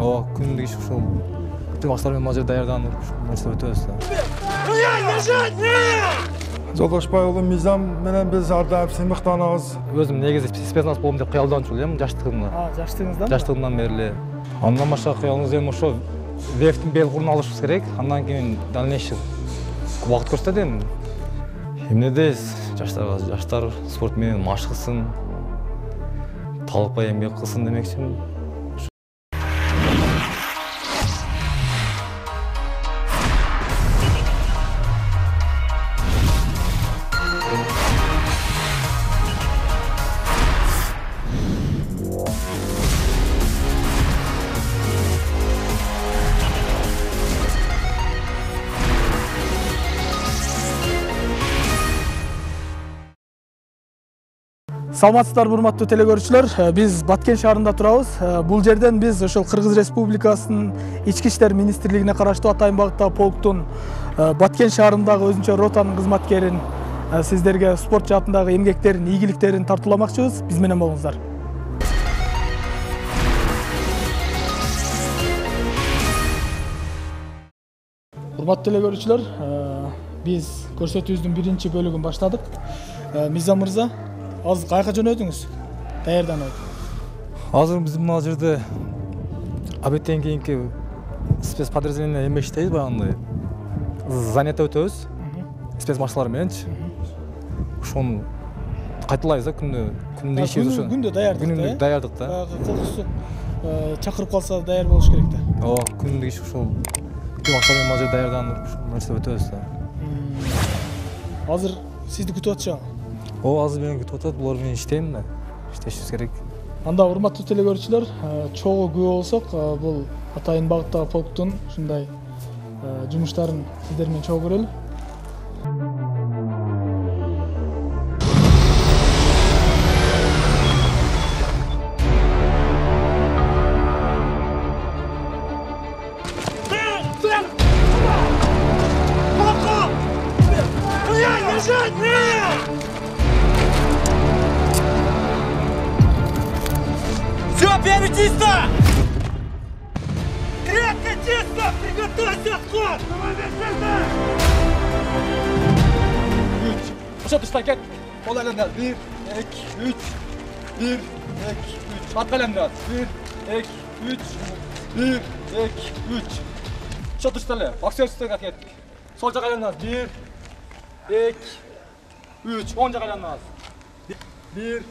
Ооба, күндүк иш ушул баштар менен мажыр даярданып нерсе өтөбүз да. Жолдошбай уулу Мизам менен биз ар дайым сыймыктанабыз. Өзүм негизи спецназ болом деп кыялданчу элем жаштыгымда. Жаштыгыңыздан? Жаштыгымдан бери эле. Андан башка кыялыбыз эми ошо ВФтин белгурун алышыбыз керек. Андан кийин дальнейший убакыт көрсөтөт эми. Эмне дейсиз? Жаштар спорт менен машыгсын, талыкпай эмгек кылсын демекчимин. Саламатсыздарбы урматтуу телекөрүүчүлөр, биз Баткен шаарында турабыз. Бул жерден биз ошол Кыргыз Республикасынын Ички иштер министрлигине караштуу Атайын багыттагы полктун Баткен шаарындагы өзүнчө ротанын кызматкерин сиздерге спорт жаатындагы эмгектерин, ийгиликтерин тартууламакчыбыз. Биз менен болуңуздар. Урматтуу телекөрүүчүлөр, биз көрсөтүүбүздүн биринчи бөлүгүн баштадык. Мизам мырза, азыр кайка жөнөдүңүз? Даярданып. Азыр биз мына жерде обедтен кийинки спецподразделение эме иштейбиз, баягындай занятие өтөбүз. Спецмашыналар мененчи. Ошону кайталайбыз да күндү ишибиз ошо. Күндө даярдык. Күндү даярдык да. Баягы колдусук чакырып калса даяр болуш керек да. Ооба, күндү иш ошол баштар менен мажыр даярданып ошол нерсе өтөбүз да. Азыр сизди күтүп атышабы? Ооба, азыр мени күтүп атат, булар менен иштейм да. Иштешибиз керек. Анда урматтуу телекөрүүчүлөр, чогуу күбө болсок, бул Атайын багыттагы полктун ушундай жумуштарын сиздер менен чогуу көрөлү. Все, первый чисто! Крепко чисто! Приготовься отход! Ошо тышта кет. Кол айландар. 1, 2, 3. 1, 2, 3. Атка айландар. 1, 2, 3. 1, 2, 3. Ошо тышта эле. Боксер тышта кет. Сол жака айландар. 1, 2, 3. Оң жака айландар. 1, 2.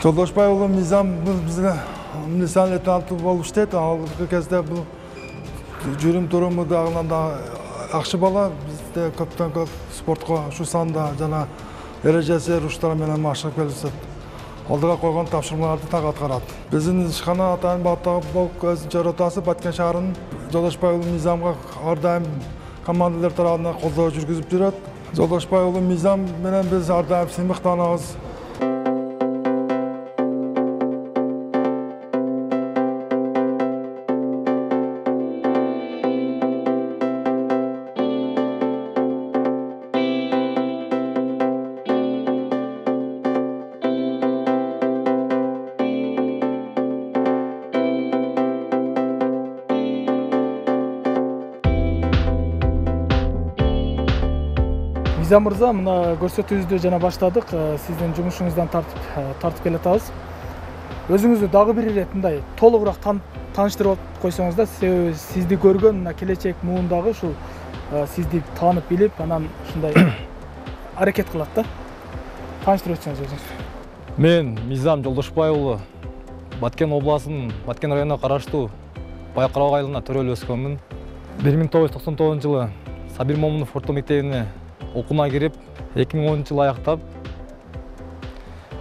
Жолдошбай уулу Мизам бизге милиция лейтенанты болуп иштейт. Алгы кезде бул жүрүм туруму дагынан да акчы бала. Бизде көптөн көп спортко ушу санда жана эрежеси руштар менен машыгып келишет. Алдыга койгон тапшырмаларды так аткарат. Биздин ишкана Атайын багыттагы полк өзүнчө ротасы Баткен шаарынын Жолдошбай уулу Мизамга ар дайым командалар тарабынан колдоо жүргүзүп жүрөт. Жолдошбай уулу Мизам менен биз ар дайым сыймыктанабыз. Мизам мырза, мына көрсөтүүбүздү жана баштадык. Сиздин жумушуңуздан тартып келатабыз. Өзүңүздү дагы бир ирет мындай толугураак тааныштырып койсоңуз да, себеби сизди көргөн мына келечек муундагы ушул сизди таанып билип, анан ушундай аракет кылат да. Тааныштырып өтсөңүз өзүңүз. Мен Мизам Жолдошбай уулу Баткен областынын Баткен районуна караштуу Байкарак айылында төрөлүп өскөнмүн. 1999 жылы Сабир Момунов орто мектебине окууна кирип, 2010 жылы аяктап,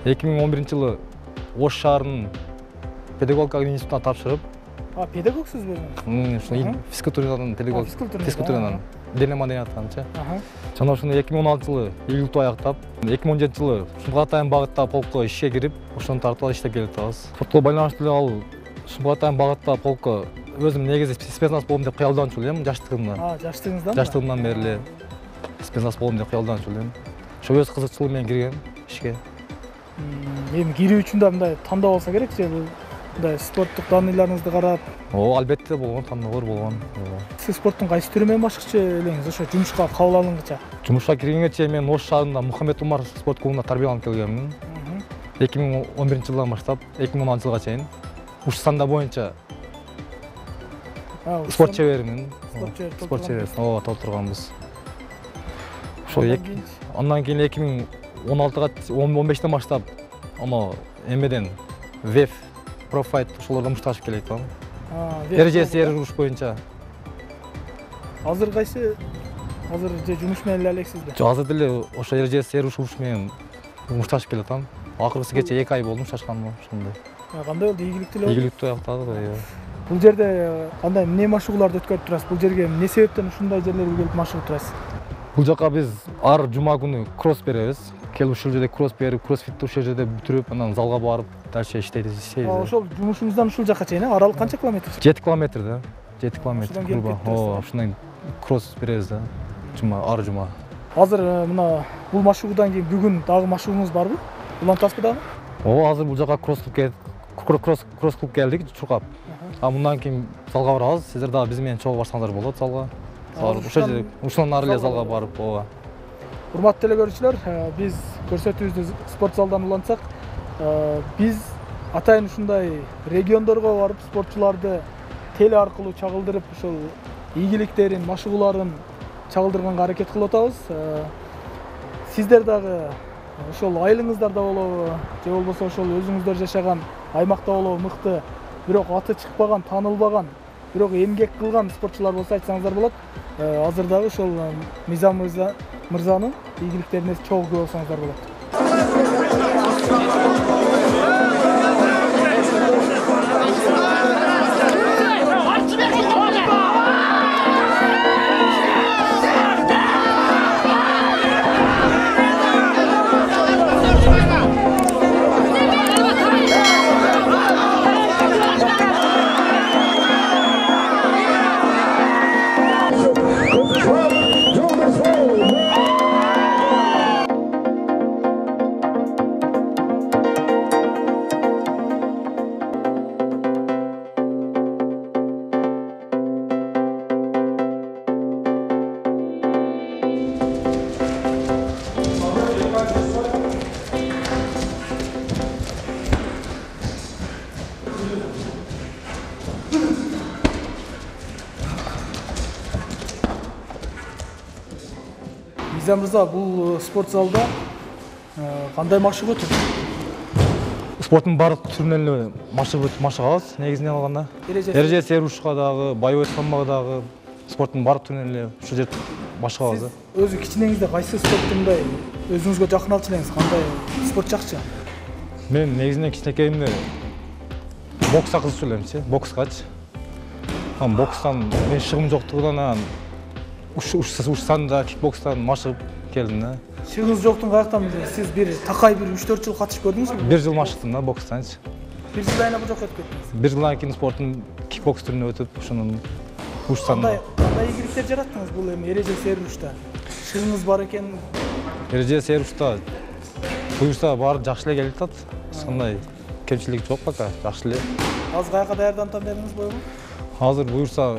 2011 жылы Ош шаарынын педагогика институтуна тапшырып. Педагогсуз өзүңүз? Физкультурадан физкультурадан дене маданияттанчы. Жана ошону 2016 жылы илгилтүү аяктап, 2017 жылы Атайын багыттагы полкко ишке кирип, ошону тартып алып иштеп келатабыз. Спортко байланыштуу эле ал Атайын багыттагы полкко өзүм негизи спецназ болом деп кыялданчу элем жаштыгымда. Жаштыгыңыздан? Жаштыгымдан бери эле спецназ болом деп кыялданчу элем. Ошо өз кызыкчылыгым менен кирген ишке. Эми кирүү үчүн да мындай тандоо болсо керек же, бул мындай спорттук данныйларыңызды карап, Албетте болгон, тандоолор болгон. сиз спорттун кайсы түрү менен башкачы элеңиз? Ошо жумушка кабыл алынгыча. Жумушка киргенге мен Ош шаарында Мухаммед Умар спорт клубунда тарбияланып келгенмин. 2011-жылдан баштап 2016-жылга чейин уш санда боюнча спорт чебермин. Спорт чеберин, толтурганбыз. Ошо андан кийин 2016-га 15-тен баштап эмеден ВЕФ Профайт ошолордон мушташып келет да. Эрежеси уруш боюнча. Азыр кайсы? Азыр же жумуш менен эле элексизби? Жок, азыр деле ошо эрежеси уруш менен мушташып келет да. Акыркысы кече 2 ай болду мушташканыма ошондой. Кандай болду? Ийгиликтүү эле? Ийгиликтүү аяктады. Бул жерде кандай эмне машыгууларды өткөрүп турасыз? Бул жерге эмне себептен ушундай жерлерге келип машыгып турасыз? Бул жака биз ар жума күнү кросс беребиз. Келип ушул жерде кросс берип, кроссфитти ушул жерде бүтүрүп, анан залга барып, дальше иштейбиз. Ошол жумушуңуздан ушул жака чейин, аралык канча километр? 7 километр да. 7 километр. Ушундан кросс беребиз да. Ар жума. Азыр мына бул машыгуудан кийин бүгүн дагы машыгууңуз барбы? Улантасызбы дагы? Азыр бул жака кросс клуб келдик, чуркап. Мындан кийин залга барабыз. Сиздер дагы биз менен чогуу барсаңдар болот залга. Ушундан ары эле залга барып, Урматтуу телекөрүүчүлөр, биз көрсөтүүбүздү спорт залдан улантсак, биз атайын ушундай региондорго барып спортчуларды теле аркылуу чагылдырып, ошол ийгиликтерин, машыгууларын чагылдырганга аракет кылып атабыз. Сиздер дагы ошол айылыңыздарда болобу, же болбосо ошол өзүңүздөр жашаган аймакта болобу мыкты, бирок аты чыкпаган, таанылбаган, бирок эмгек кылган спортчулар болсо айтсаңыздар болот. Азыр дагы ошол Мизам мырзанын ийгиликтерине чогуу күбө болсоңуздар болот. Мизам мырза, бул спорт залда кандай машыгуу өтөт? Спорттун баардык түрүнөн эле машыгабыз, негизинен алганда. Эрежеси урушка дагы, боевой самбога дагы, спорттун баардык түрүнөн эле ушул жерде машыгабыз. Сиз өзү кичинеңизде кайсы спортты мындай өзүңүзгө жакын алчу элеңиз? Кандай спорт жакчы? Мен негизинен кичинекейимде бокска кызыгчу элемчи, бокскачы. Бокстан мен шыгым жоктугунан уш санда кикбокстан машыгып келдим да. Шыгыңыз жоктун каяктан сиз бир такай бир 3-4 жыл катышып көрдүңүзбү? 1 жыл машыктым да бокстанчы. 1 жыл айына бул жака өтүп кеттиңиз. 1 жылдан кийин спорттун кикбокс түрүнө өтүп, ошонун уш санда. Кандай ийгиликтер жараттыңыз бул эми эрежеси урушта? Шыгыңыз бар экен. Эрежеси урушта буюрса баары жакшы эле келип атат. Андай кемчилик жок пока, жакшы эле. Азыр каяка даярданып бердиңиз бойгу? Азыр буюрса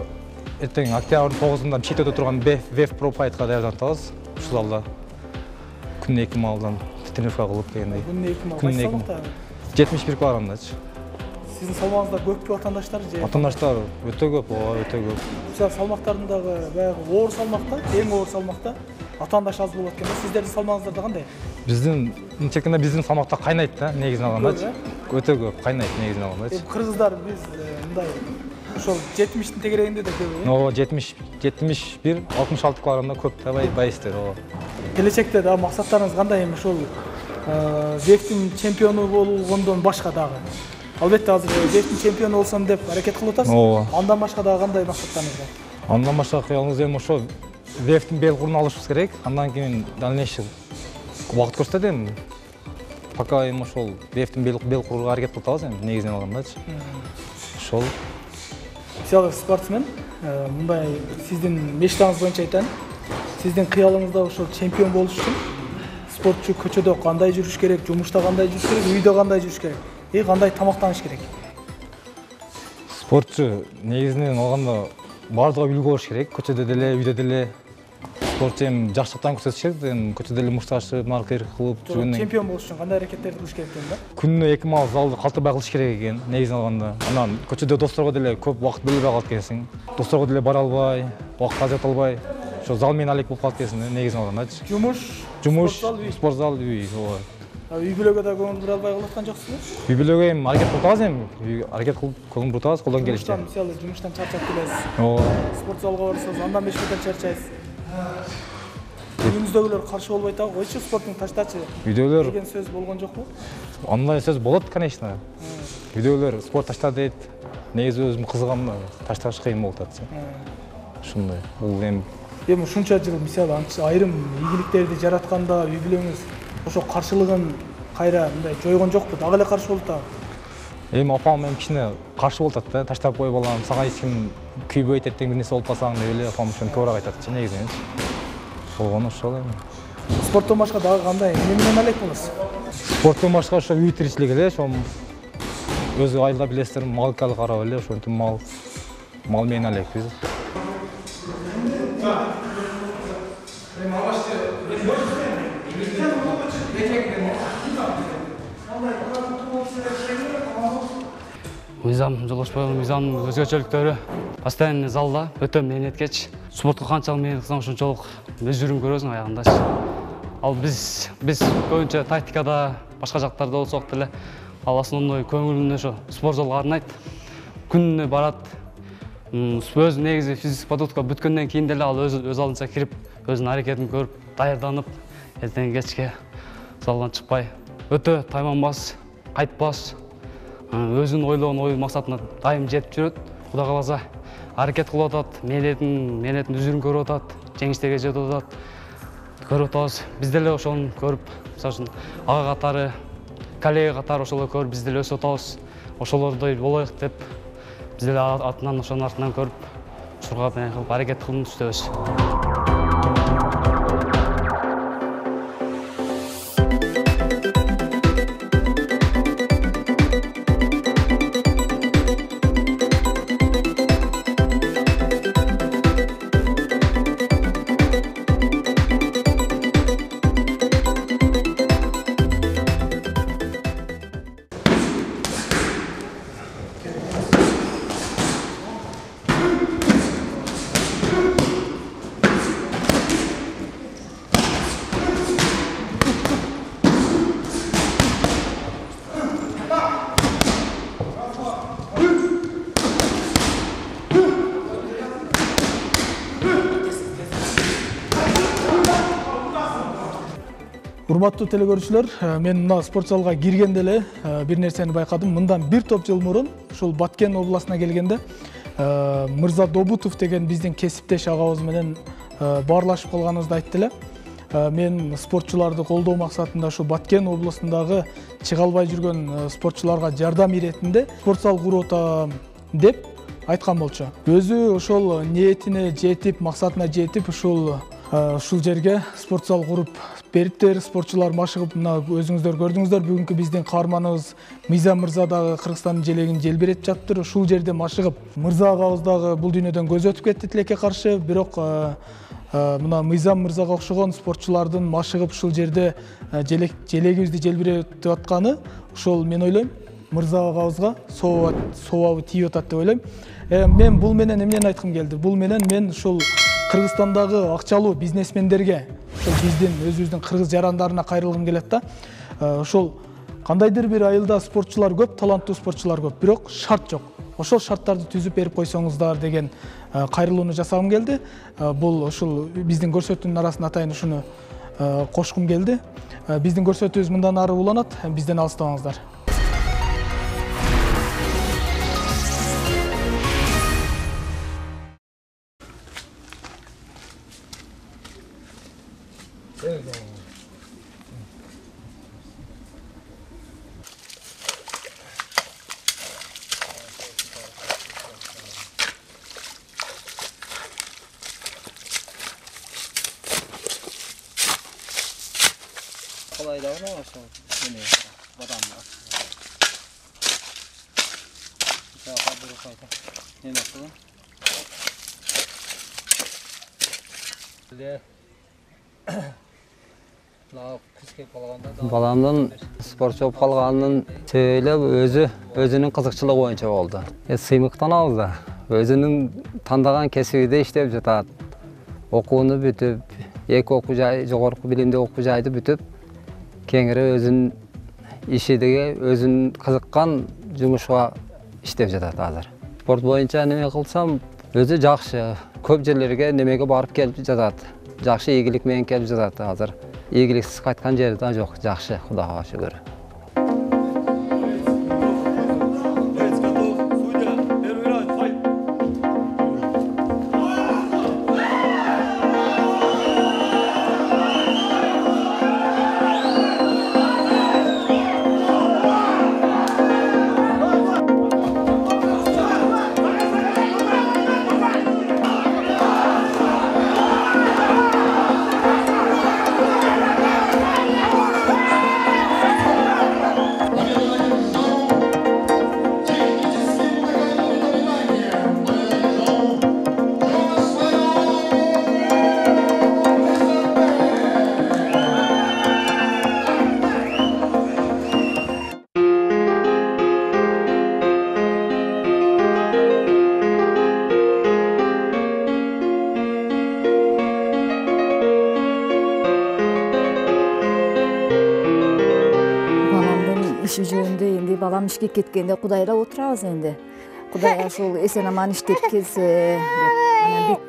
эртең октябрдын 9-ында Бишкекте өтүп ВЕФ Профайтка даярданып атабыз. Ушул залда күнүнө 2 малдан тренировка кылып дегендей. Күнүнө 2 мал. 71 килограммдачы. Сиздин салмагыңызда көппү атаандаштар же? Атаандаштар өтө көп, өтө көп. Ушул салмактардын дагы баягы оор салмакта, эң оор салмакта атаандаш аз болот экен. Сиздердин салмагыңыздар кандай? Биздин чекинде биздин салмакта кайнайт да, негизинен алгандачы. Өтө көп кайнайт негизинен алгандачы. Кыргыздар биз мындай ошол 70-тин тегерегинде да көп. 71, 66 килограммда көп да байыстер. Келечекте да максаттарыңыз кандай эми ошол ВЕФтин чемпиону болгондон башка дагы? Албетте азыр ВЕФтин чемпиону болсом деп аракет кылып атасыз. Андан башка дагы кандай максаттарыңыз бар? Андан башка кыялыңыз эми ошо ВЕФтин белкурун алышыбыз керек. Андан кийин дальнейший убакыт көрсөтөт эми. Пока эми ошол ВЕФтин белкуруга аракет кылып атабыз эми негизинен алгандачы. Ошол сиялык спортсмен, мындай сиздин мечтаңыз боюнча айтайын. Сиздин кыялыңызда ошол чемпион болуш үчүн спортчу көчөдө кандай жүрүш керек, жумушта кандай жүрүш керек, үйдө кандай жүрүш керек, кандай тамактаныш керек? Спортчу негизинен алганда бардыгы үлгү болуш керек. Көчөдө деле, үйдө деле спортчу эми жакшылыктан көрсөтүш керек. Эми көчөдө деле мушташып, маркер кылып жүргөндөн Чемпион болуш үчүн кандай аракеттерди кылыш керек экен да? күнүнө 2 маал залды калтырбай кылыш керек экен, негизин алганда. Анан көчөдө досторго деле көп убакыт бөлөбөй калат экенсиң. Досторго деле бара албай, убакыт ажырата албай, ошо зал менен алек болуп калат экенсиң, негизин алгандачы. Жумуш, спорт зал, үй, ооба. үй бүлөгө да көңүл бура албай калаткан жоксузбу? Үй бүлөгө эми аракет кылып атабыз эми. Аракет кылып көңүл бурутабыз колдон келишинче. Мисалы жумуштан чарчап келесиз. Ооба. Спорт залга барсаңыз, андан бешкеден чарчайсыз. Үйүңүздөгүлөр каршы болбой атабы? Койчу спорттун таштачы Үйдөгүлөр деген сөз болгон жокпу? андай сөз болот, конечно. Үйдөгүлөр спорт ташта дейт. Негизи өзүм кызыгам, ташташ кыйын болуп атат. Ушундай. Бул Эми ушунча жыл мисалы айрым ийгиликтерди жаратканда үй бүлөңүз ошо каршылыгын кайра мындай жойгон жокпу? Дагы эле каршы болуп атабы? эми апам эми кичине каршы болуп атат да. Таштап кой балам, сага эч ким күйбөйт, эртең бир нерсе болуп калсаң деп эле апам ошону көбүрөөк айтат негизинен. Болгону ошол эми. Спорттон башка дагы кандай эмне менен алек болосуз? Спорттон башка ошо үй тиричилик эле, ошо өзү айылда билесиздер, мал карап эле, ошентип мал менен алекпиз. Мыйзам Жолдошбаев мыйзамдын өзгөчөлүктөрү постоянный залда өтө мээнеткеч. Спортко канчалык мээнет кылсаң ошончолук өзүрүң көрөсүң аягындачы. Ал биз көбүнчө тактикада, башка жактарда болсок деле ал основной көңүлүн ошо спорт залга арнайт. Күнүнө барат. Өзү негизи физический подготовка бүткөндөн кийин деле ал өз алдынча кирип, өзүнүн аракетин көрүп, даярданып, эртең кечке залдан чыкпай, өтө тайманбас, кайтпас, өзүнүн ойлогон ой максатына дайым жетип жүрөт. Кудай кааласа аракет кылып атат, мээнетин үзүрүн көрүп атат, жеңиштерге жетип атат. Көрүп атабыз. Биз деле ошону көрүп, мисалы үчүн ага катары, коллега катары ошолорду көрүп биз деле өсүп атабыз. Ошолордой болоюк деп биз деле артынан ошонун артынан көрүп, чургап аракет кылып иштебиз. Урматтуу телекөрүүчүлөр, мен мына спорт залга киргенде эле бир нерсени байкадым. Мындан бир топ жыл мурун ушул Баткен областына келгенде Мырза Добутов деген биздин кесиптеш агабыз менен баарлашып калганыбызды айтты эле. Мен спортчуларды колдоо максатында ушу Баткен областындагы чыга албай жүргөн спортчуларга жардам иретинде спорт зал куруп атам деп айткан болчу. Өзү ошол ниетине жетип, максатына жетип ушул жерге спорт зал куруп бериптир. Спортчулар машыгып, мына өзүңүздөр көрдүңүздөр, бүгүнкү биздин каарманыбыз Мыйзам мырза дагы Кыргызстандын желегин желбиретип жатыптыр. Ушул жерде машыгып, мырза агабыз дагы бул дүйнөдөн көз өтүп кетти тилекке каршы. Бирок мына Мыйзам мырзага окшогон спортчулардын машыгып ушул жерде желегибизди желбиретип атканы, ушул мен ойлойм мырза агабызга сообабы тийип атат деп ойлойм. Мен бул менен эмнени айткым келди? Бул менен мен ушул Кыргызстандагы акчалуу бизнесмендерге, ошол биздин өзүбүздүн кыргыз жарандарына кайрылгым келет да. Ошол кандайдыр бир айылда спортчулар көп, таланттуу спортчулар көп, бирок шарт жок. Ошол шарттарды түзүп берип койсоңуздар деген кайрылууну жасагым келди. Бул ушул биздин көрсөтүүнүн арасында атайын ушуну кошкум келди. Биздин көрсөтүүбүз мындан ары уланат, бизден алыстабаңыздар. Kolay davranamazsın. Badamlar. Ne nasıl? Balamdan sportçu olup kalganının söylep özünün kızıkçılığı boyunca oldu. Sıymıktan aldı. Özünün tandagan kesibide işlep jatat. Okuunu bütüp, ek oku jay, jogorku bilimde oku jaydı bütüp, kengire özün işidigi, özün kızıkkan jumuşga işlep jatat hazır. Sport boyunca neme kılsam, özü jakşı. Köp jerlerge nemege barıp kelip jatat. Jakşı iyigilik menen kelip jatat hazır. İyigiliksiz kaytkan jeri da jok, jakşı, Xudaga şükür. İşi жөнүндө энди балам ишке кеткенде кудайла отурабыз энди. Кудай ошол эсен аман иштеп келсе деп,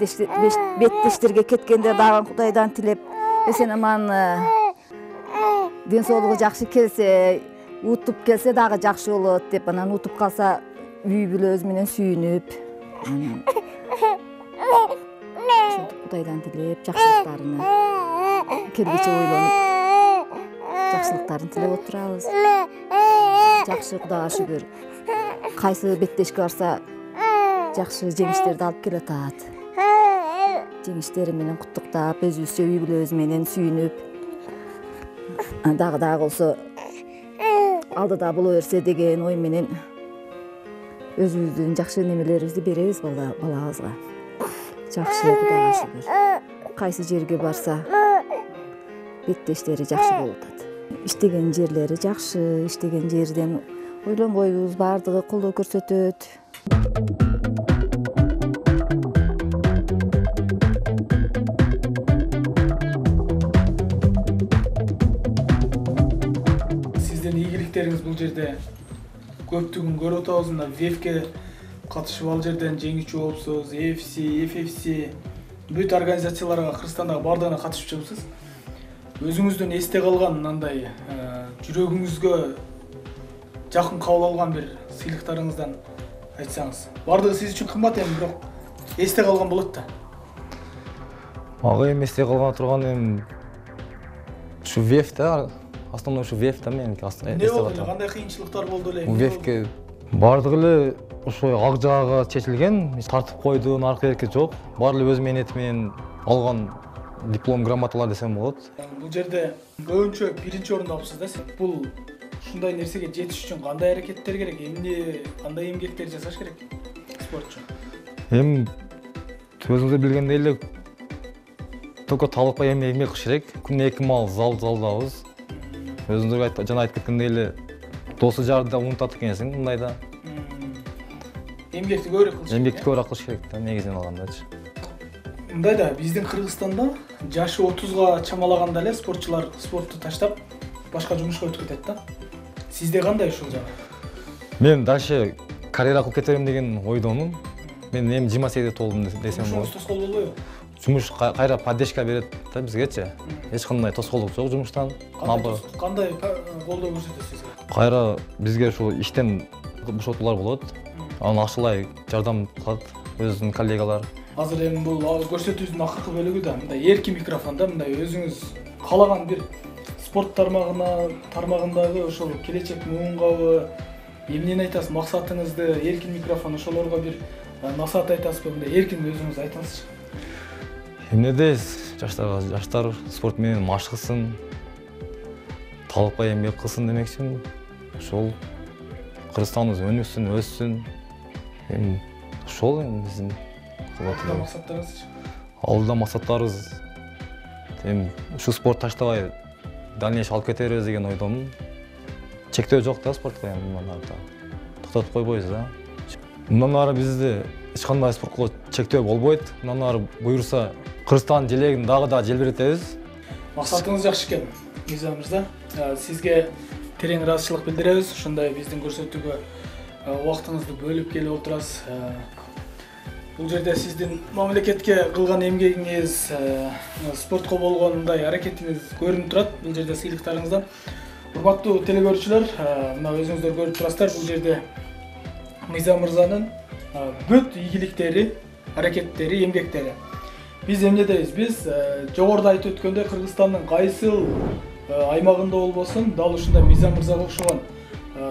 беттештерге кеткенде дагы Кудайдан тилеп эсен аман ден соолугу жакшы келсе, утуп келсе дагы жакшы болот деп, анан утуп калса үй бүлөбүз менен сүйүнүп, Кудайдан тилеп жакшылыктарыны келгиче ойлонуп жакшылыктарын тилеп отурабыз. Жакшы, Кудайга шүгүр. Кайсы беттешке барса жакшы жеңиштерди алып келатат. Жеңиштери менен куттуктап, өзүбүзчө үй бүлөбүз менен сүйүнүп, дагы болсо алдыда боло берсе деген ой менен өзүбүздүн жакшы немелерибизди беребиз балабызга. Жакшы, Кудайга шүгүр. Кайсы жерге барса беттештери жакшы болуп атат. Иштеген жерлери жакшы, иштеген жерден ойлонбойбуз, баардыгы колдоо көрсөтөт. Сиздин ийгиликтериңиз бул жерде көптүгүн көрүп атабыз. Мына ВЕФке катышып ал жерден жеңүүчү болупсуз. EFC, FFC бүт организацияларга Кыргызстандагы баардыгына катышып жүрсүз. Өзүңүздөн эсте калган мындай жүрөгүңүзгө жакын кабыл алган бир сыйлыктарыңыздан айтсаңыз. Баардыгы сиз үчүн кымбат эми, бирок эсте калган болот да. Мага эми эсте калган турган ушу ВЕФ да, основной ушу ВЕФ да менин эсте калган. Кандай кыйынчылыктар болду эле? ВЕФке баардыгы эле ошо ак жагы чечилген, тартып койду, аркы берки жок. Баары эле өз мээнети менен алган диплом, грамоталар десем болот. Бул жерде көбүнчө биринчи орунда алыпсыз да сиз. Бул ушундай нерсеге жетиш үчүн кандай аракеттер керек, эмне, кандай эмгектер жасаш керек спортчу? Эми өзүңүз билгендей эле только талыкпай эмгек кылыш керек. Күнүнө 2 мал залдабыз. Өзүңүз жана айтып кеткендей эле досу жарды да унутат экенсиң мындайда. Эмгекти көбүрөөк кылыш керек. Эмгекти көбүрөөк кылыш керек да, негизинен алгандачы. Мындайда биздин Кыргызстанда жашы 30га чамалаганда эле спортчулар спортту таштап башка жумушка өтүп кетет да. Сизде кандай ушул жагы? Мен дальше карьера кылып кетерим деген ойдомун. Мен эми 27 толдум десем болот. Жумуш тоскоол болбойбу? Жумуш кайра поддержка берет да бизгечи. Эч кандай тоскоолдук жок жумуштан. Кандай колдоо көрсөтөт сизге? Кайра бизге ушул иштен бошотуулар болот. Аны акчалай жардам кылат өзүнүн коллегалар. Азыр эми бул көрсөтүүбүздүн акыркы бөлүгү да мындай эркин микрофонда мындай өзүңүз каалаган бир спорт тармагындагы ошол келечек муунгабы, эмнени айтасыз, максатыңызды, эркин микрофон ошолорго бир насаат айтасызбы, мындай эркин өзүңүз айтыңызчы. Эмне дейсиз? Жаштар спорт менен машыгсын, талыкпай эмгек кылсын демекчимин. Ошол Кыргызстаныбыз өнүксүн, өссүн, Эми ошол эми биздин Алдыда максаттарыңыз? Алдыда максаттарыбыз эми ушу спорт таштабай дальнейший алып кетербиз деген ойдомун. Чектөө жок да спортко эми мындан ары токтотуп койбойбуз да. Мындан ары бизде эч кандай спортко чектөө болбойт. Мындан ары буюрса Кыргызстандын желегин дагы да желбиретебиз. Максатыңыз жакшы экен, Мирза мырза. Сизге терең ыраазычылык билдиребиз. Ушундай биздин көрсөтүүгө убактыңызды бөлүп келип отурасыз. Бул жерде сиздин мамлекетке кылган эмгегиңиз, спортко болгон мындай аракетиңиз көрүнүп турат. Бул жерде сыйлыктарыңыздан. Урматтуу телекөрүүчүлөр, мына өзүңүздөр көрүп турасыздар. Бул жерде Мирза мырзанын бүт ийгиликтери, аракеттери, эмгектери. Биз эмнедебиз? Биз жогоруда айтып өткөндөй Кыргызстандын кайсыл аймагында болбосун, дал ушундай Мирза мырзага окшогон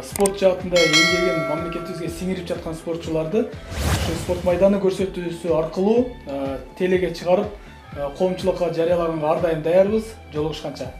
спорт жаатында эмгегин мамлекетибизге сиңирип жаткан спортчуларды ушу спорт майданы көрсөтүүсү аркылуу телеге чыгарып коомчулукка жарыялаганга ар дайым даярбыз. Жолугушканча.